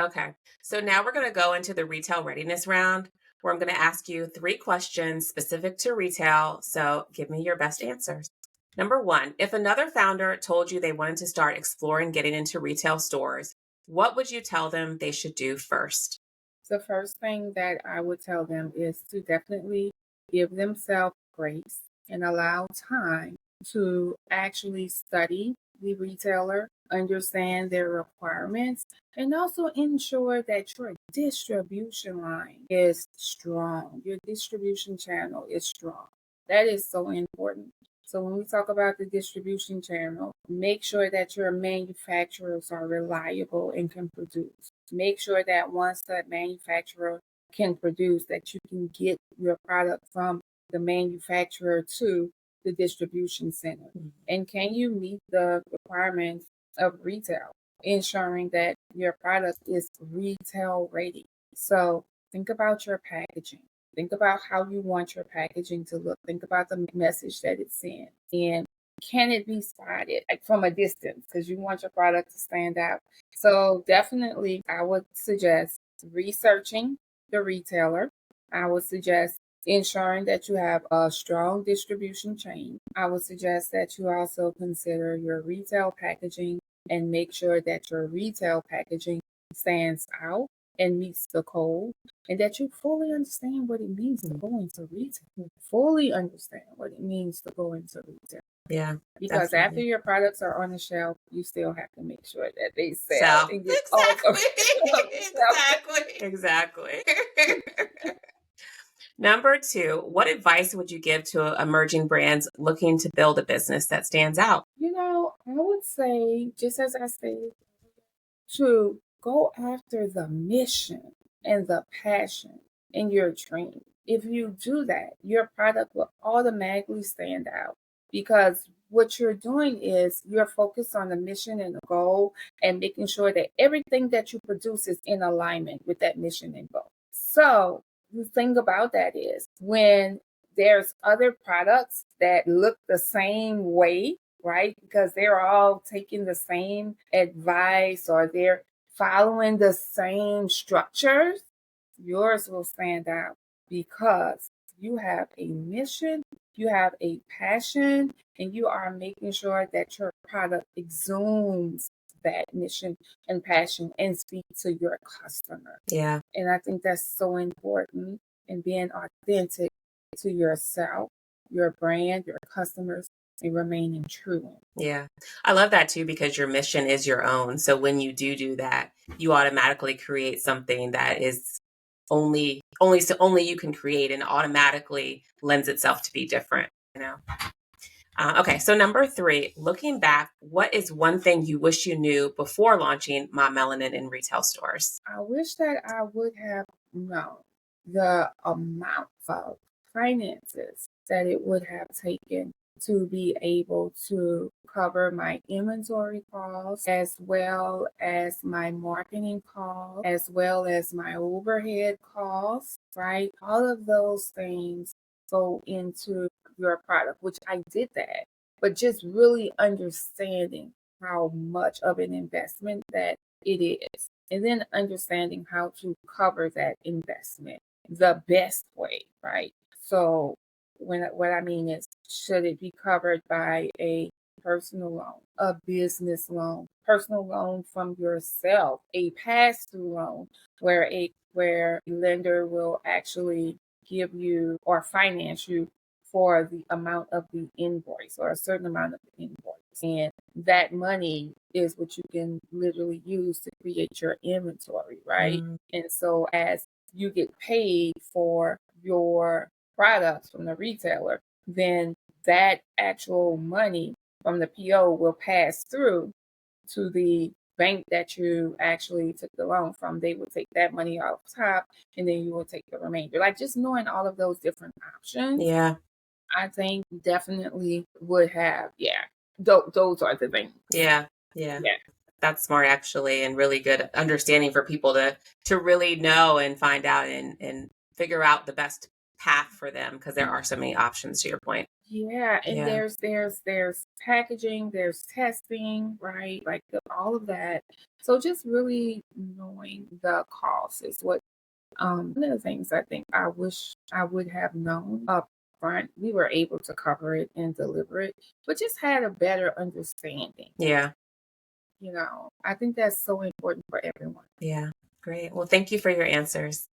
Okay. So now we're going to go into the retail readiness round where I'm going to ask you 3 questions specific to retail. So give me your best answers. Number 1, if another founder told you they wanted to start exploring getting into retail stores, what would you tell them they should do first? The first thing that I would tell them is to definitely give themselves grace and allow time to actually study the retailer, understand their requirements, and also ensure that your distribution line is strong. Your distribution channel is strong. That is so important. So when we talk about the distribution channel, make sure that your manufacturers are reliable and can produce. Make sure that once the manufacturer can produce, that you can get your product from the manufacturer to the distribution center. Mhm. And can you meet the requirements of retail, ensuring that your product is retail ready? So think about your packaging. Think about how you want your packaging to look. Think about the message that it sends. And can it be spotted like from a distance? Because you want your product to stand out. So definitely I would suggest researching the retailer. I would suggest ensuring that you have a strong distribution chain. I would suggest that you also consider your retail packaging and make sure that your retail packaging stands out and meets the code, and that you fully understand what it means to go into retail. Fully understand what it means to go into retail. Yeah, Because after definitely. your products are on the shelf, you still have to make sure that they sell So, and get off of, exactly. of the shelf. Exactly. Number 2, what advice would you give to emerging brands looking to build a business that stands out? I would say, just as I said, to go after the mission and the passion in your dream. If you do that, your product will automatically stand out because what you're doing is you're focused on the mission and the goal and making sure that everything that you produce is in alignment with that mission and goal. So the thing about that is when there's other products that look the same way, right? Because they're all taking the same advice or they're following the same structures, yours will stand out because you have a mission, you have a passion, and you are making sure that your product exudes that mission and passion and speak to your customer. Yeah. And I think that's so important in being authentic to yourself, your brand, your customers, and remaining true. Yeah. I love that too because your mission is your own. So when you do that, you automatically create something that is only you can create and automatically lends itself to be different, you know. Okay, so number 3, looking back, what is one thing you wish you knew before launching Mah Melanin in retail stores? I wish that I would have known the amount of finances that it would have taken to be able to cover my inventory costs as well as my marketing costs, as well as my overhead costs, right? All of those things go into your product, which I did that, but just really understanding how much of an investment that it is and then understanding how to cover that investment the best way, right? So what I mean is, should it be covered by a personal loan, a business loan, personal loan from yourself, a pass-through loan, where a lender will actually give you or finance you for the amount of the invoice or a certain amount of the invoice. And that money is what you can literally use to create your inventory, right? Mm, And so as you get paid for your products from the retailer, then that actual money from the PO will pass through to the bank that you actually took the loan from. They will take that money off top and then you will take the remainder. Like just knowing all of those different options, yeah. I think definitely would have, yeah, those are the things. Yeah. Yeah. Yeah. That's smart actually and really good understanding for people to really know and find out and figure out the best path for them because there are so many options, to your point. Yeah, and Yeah. there's packaging, there's testing, right? Like all of that. So just really knowing the cost is what one of the things I think I wish I would have known up front. We were able to cover it and deliver it, but just had a better understanding. Yeah. I think that's so important for everyone. Yeah. Great. Well, thank you for your answers.